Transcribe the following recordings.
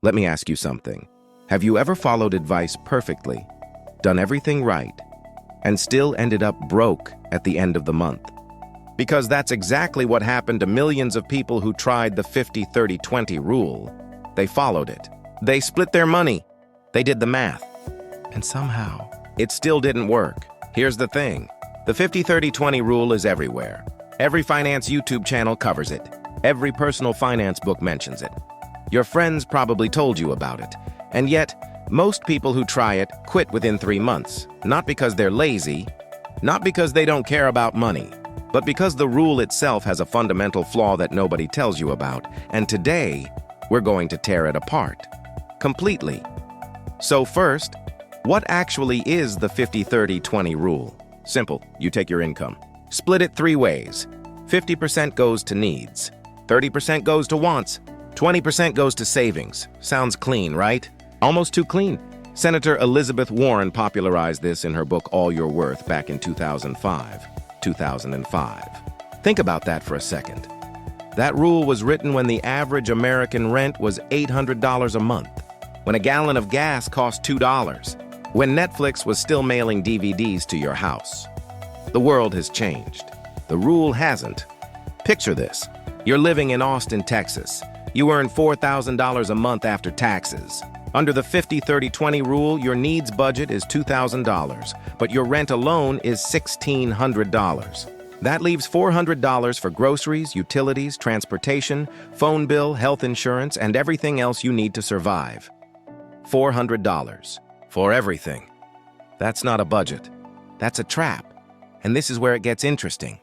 Let me ask you something. Have you ever followed advice perfectly, done everything right, and still ended up broke at the end of the month? Because that's exactly what happened to millions of people who tried the 50-30-20 rule. They followed it. They split their money. They did the math. And somehow, it still didn't work. Here's the thing. The 50-30-20 rule is everywhere. Every finance YouTube channel covers it. Every personal finance book mentions it. Your friends probably told you about it. And yet, most people who try it quit within 3 months. Not because they're lazy, not because they don't care about money, but because the rule itself has a fundamental flaw that nobody tells you about. And today, we're going to tear it apart. Completely. So first, what actually is the 50-30-20 rule? Simple. You take your income. Split it 3 ways. 50% goes to needs. 30% goes to wants. 20% goes to savings. Sounds clean, right? Almost too clean. Senator Elizabeth Warren popularized this in her book All Your Worth back in 2005. Think about that for a second. That rule was written when the average American rent was $800 a month, when a gallon of gas cost $2, when Netflix was still mailing DVDs to your house. The world has changed. The rule hasn't. Picture this. You're living in Austin, Texas. You earn $4,000 a month after taxes. Under the 50-30-20 rule, your needs budget is $2,000, but your rent alone is $1,600. That leaves $400 for groceries, utilities, transportation, phone bill, health insurance, and everything else you need to survive. $400 for everything. That's not a budget. That's a trap. And this is where it gets interesting.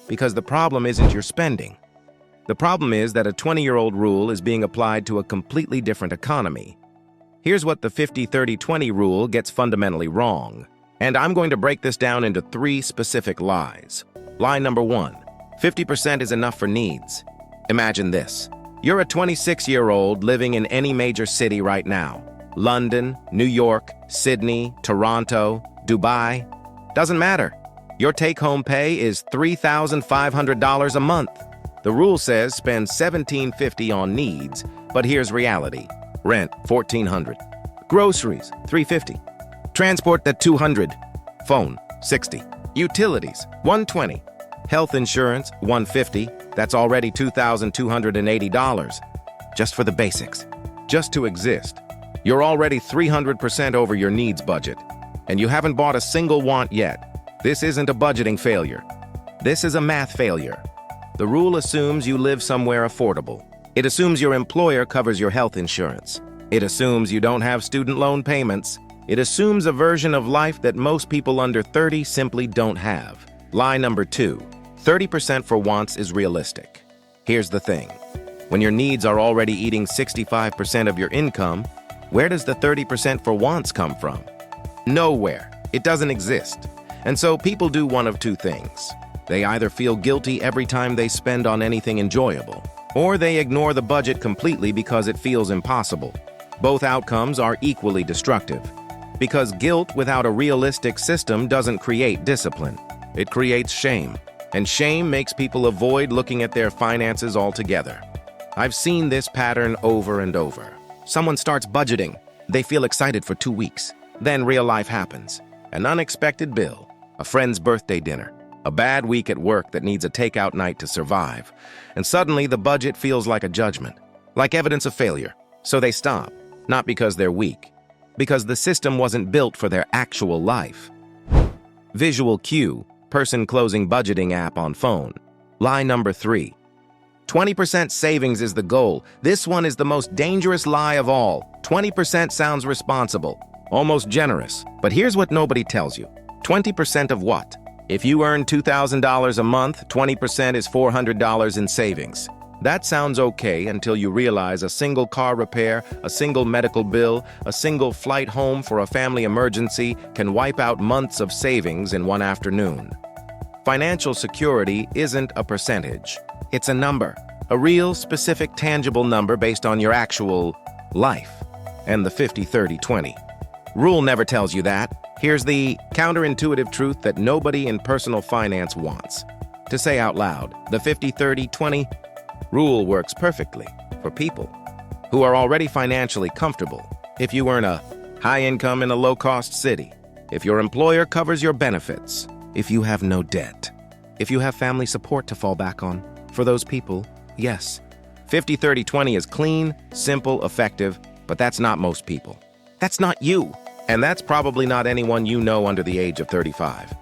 Because the problem isn't your spending. The problem is that a 20-year-old rule is being applied to a completely different economy. Here's what the 50-30-20 rule gets fundamentally wrong. And I'm going to break this down into 3 specific lies. Lie number 1, 50% is enough for needs. Imagine this. You're a 26-year-old living in any major city right now. London, New York, Sydney, Toronto, Dubai. Doesn't matter. Your take-home pay is $3,500 a month. The rule says spend $1,750 on needs, but here's reality. Rent, $1,400. Groceries, $350. Transport, that $200. Phone, $60. Utilities, $120. Health insurance, $150. That's already $2,280. Just for the basics. Just to exist. You're already 300% over your needs budget. And you haven't bought a single want yet. This isn't a budgeting failure. This is a math failure. The rule assumes you live somewhere affordable. It assumes your employer covers your health insurance. It assumes you don't have student loan payments. It assumes a version of life that most people under 30 simply don't have. Lie number 2, 30% for wants is realistic. Here's the thing. When your needs are already eating 65% of your income, where does the 30% for wants come from? Nowhere. It doesn't exist. And so people do one of 2 things. They either feel guilty every time they spend on anything enjoyable, or they ignore the budget completely because it feels impossible. Both outcomes are equally destructive. Because guilt without a realistic system doesn't create discipline. It creates shame. And shame makes people avoid looking at their finances altogether. I've seen this pattern over and over. Someone starts budgeting. They feel excited for 2 weeks. Then real life happens. An unexpected bill, a friend's birthday dinner, a bad week at work that needs a takeout night to survive. And suddenly the budget feels like a judgment, like evidence of failure. So they stop, not because they're weak, because the system wasn't built for their actual life. Visual cue, person closing budgeting app on phone. Lie number 3. 20% savings is the goal. This one is the most dangerous lie of all. 20% sounds responsible, almost generous. But here's what nobody tells you. 20% of what? If you earn $2,000 a month, 20% is $400 in savings. That sounds okay until you realize a single car repair, a single medical bill, a single flight home for a family emergency can wipe out months of savings in one afternoon. Financial security isn't a percentage. It's a number, a real, specific, tangible number based on your actual life. And the 50-30-20 rule never tells you that. Here's the counterintuitive truth that nobody in personal finance wants to say out loud. The 50-30-20 rule works perfectly for people. who are already financially comfortable. If you earn a high income in a low-cost city, if your employer covers your benefits, if you have no debt, if you have family support to fall back on, for those people, yes. 50-30-20 is clean, simple, effective, but that's not most people. That's not you. And that's probably not anyone you know under the age of 35.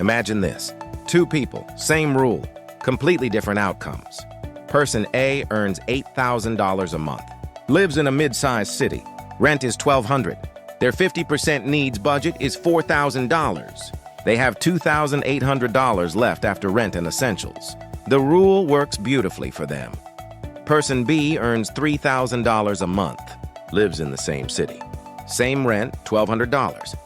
Imagine this. Two people, same rule, completely different outcomes. Person A earns $8,000 a month, lives in a mid-sized city. Rent is $1,200. Their 50% needs budget is $4,000. They have $2,800 left after rent and essentials. The rule works beautifully for them. Person B earns $3,000 a month, lives in the same city. Same rent, $1,200.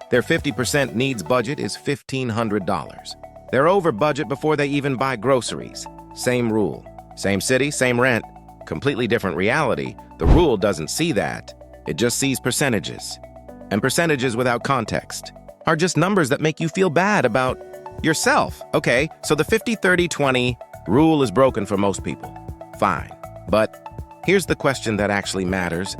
Their 50% needs budget is $1,500. They're over budget before they even buy groceries. Same rule. Same city, same rent. Completely different reality. The rule doesn't see that. It just sees percentages. And percentages without context are just numbers that make you feel bad about yourself. Okay, so the 50-30-20 rule is broken for most people. Fine. But here's the question that actually matters.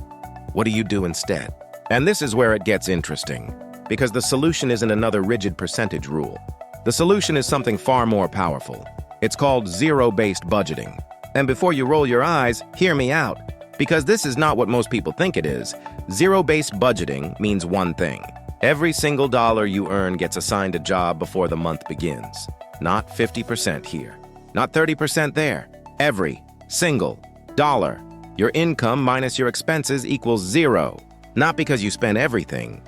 What do you do instead? And this is where it gets interesting, because the solution isn't another rigid percentage rule. The solution is something far more powerful. It's called zero-based budgeting. And before you roll your eyes, hear me out, because this is not what most people think it is. Zero-based budgeting means one thing. Every single dollar you earn gets assigned a job before the month begins. Not 50% here, not 30% there. Every single dollar. Your income minus your expenses equals zero. Not because you spend everything,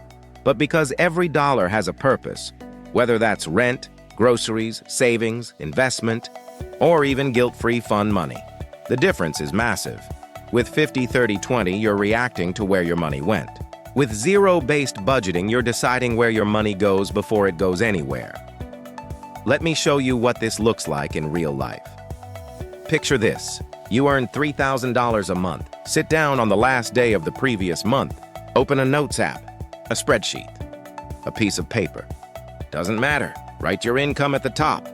but because every dollar has a purpose, whether that's rent, groceries, savings, investment, or even guilt-free fun money. The difference is massive. With 50-30-20, you're reacting to where your money went. With zero-based budgeting, you're deciding where your money goes before it goes anywhere. Let me show you what this looks like in real life. Picture this. You earn $3,000 a month. Sit down on the last day of the previous month. Open a notes app, a spreadsheet, a piece of paper. Doesn't matter. Write your income at the top.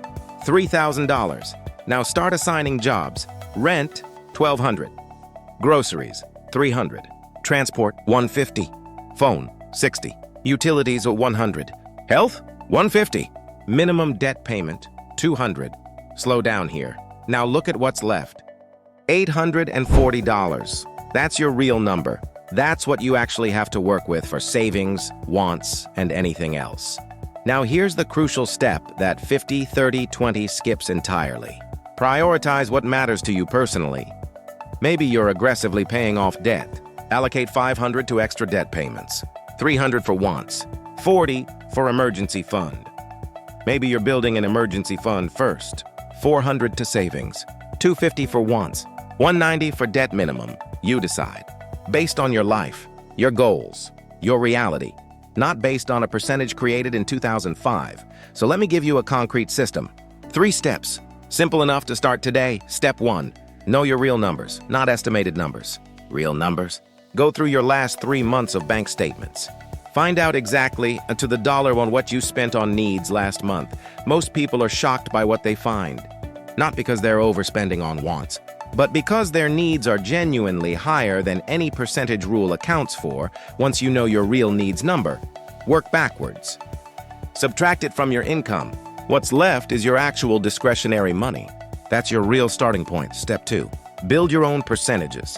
$3,000. Now start assigning jobs. Rent, $1,200. Groceries, $300. Transport, $150. Phone, $60. Utilities, $100. Health, $150. Minimum debt payment, $200. Slow down here. Now look at what's left. $840. That's your real number. That's what you actually have to work with for savings, wants, and anything else. Now here's the crucial step that 50-30-20 skips entirely. Prioritize what matters to you personally. Maybe you're aggressively paying off debt. Allocate $500 to extra debt payments, $300 for wants, $40 for emergency fund. Maybe you're building an emergency fund first, $400 to savings, $250 for wants, $190 for debt minimum. You decide. Based on your life, your goals, your reality, not based on a percentage created in 2005. So let me give you a concrete system. 3 steps. Simple enough to start today. Step 1. Know your real numbers, not estimated numbers. Real numbers. Go through your last 3 months of bank statements. Find out exactly to the dollar on what you spent on needs last month. Most people are shocked by what they find. Not because they're overspending on wants, but because their needs are genuinely higher than any percentage rule accounts for. Once you know your real needs number, work backwards. Subtract it from your income. What's left is your actual discretionary money. That's your real starting point. Step 2. Build your own percentages.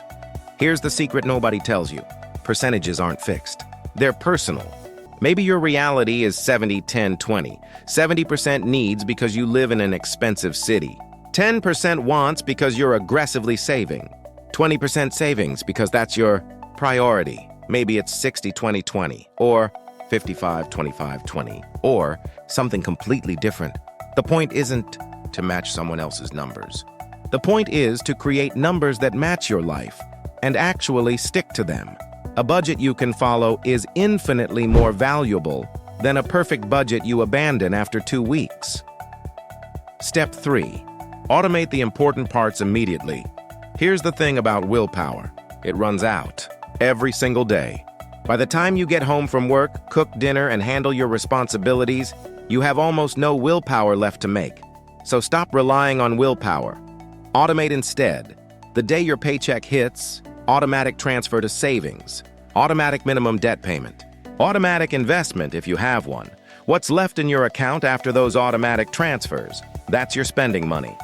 Here's the secret nobody tells you. Percentages aren't fixed. They're personal. Maybe your reality is 70-10-20. 70% needs because you live in an expensive city. 10% wants because you're aggressively saving. 20% savings because that's your priority. Maybe it's 60-20-20 or 55-25-20 or something completely different. The point isn't to match someone else's numbers. The point is to create numbers that match your life and actually stick to them. A budget you can follow is infinitely more valuable than a perfect budget you abandon after 2 weeks. Step 3. Automate the important parts immediately. Here's the thing about willpower. It runs out every single day. By the time you get home from work, cook dinner, and handle your responsibilities, you have almost no willpower left to make. So stop relying on willpower. Automate instead. The day your paycheck hits, automatic transfer to savings, automatic minimum debt payment, automatic investment if you have one. What's left in your account after those automatic transfers? That's your spending money.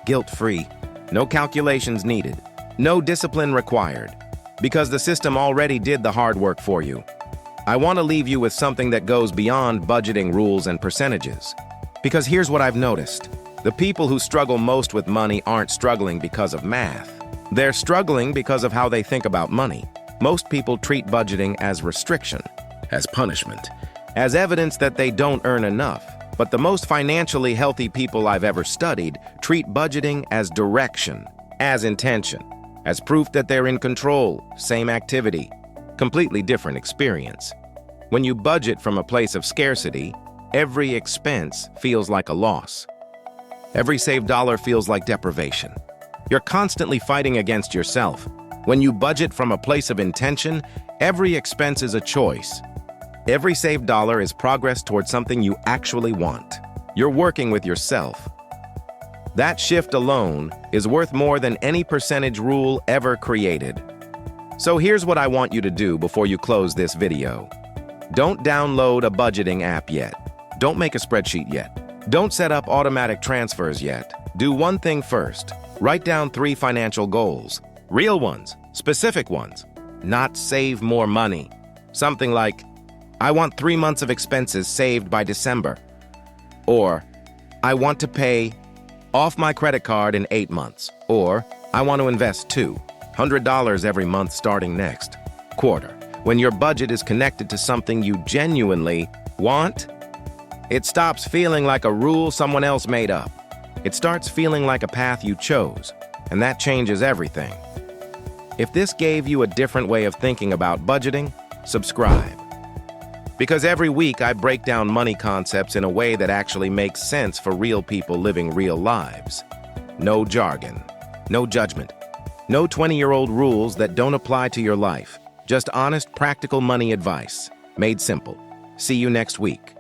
Guilt-free. No calculations needed. No discipline required. Because the system already did the hard work for you. I want to leave you with something that goes beyond budgeting rules and percentages. Because here's what I've noticed. The people who struggle most with money aren't struggling because of math. They're struggling because of how they think about money. Most people treat budgeting as restriction, as punishment, as evidence that they don't earn enough. But the most financially healthy people I've ever studied treat budgeting as direction, as intention, as proof that they're in control, same activity, completely different experience. When you budget from a place of scarcity, every expense feels like a loss. Every saved dollar feels like deprivation. You're constantly fighting against yourself. When you budget from a place of intention, every expense is a choice. Every saved dollar is progress towards something you actually want. You're working with yourself. That shift alone is worth more than any percentage rule ever created. So here's what I want you to do before you close this video. Don't download a budgeting app yet. Don't make a spreadsheet yet. Don't set up automatic transfers yet. Do one thing first. Write down 3 financial goals. Real ones, specific ones. Not save more money. Something like, I want 3 months of expenses saved by December. Or, I want to pay off my credit card in 8 months. Or, I want to invest $200 every month starting next quarter. When your budget is connected to something you genuinely want, it stops feeling like a rule someone else made up. It starts feeling like a path you chose, and that changes everything. If this gave you a different way of thinking about budgeting, subscribe. Because every week I break down money concepts in a way that actually makes sense for real people living real lives. No jargon, no judgment, no 20-year-old rules that don't apply to your life. Just honest, practical money advice, made simple. See you next week.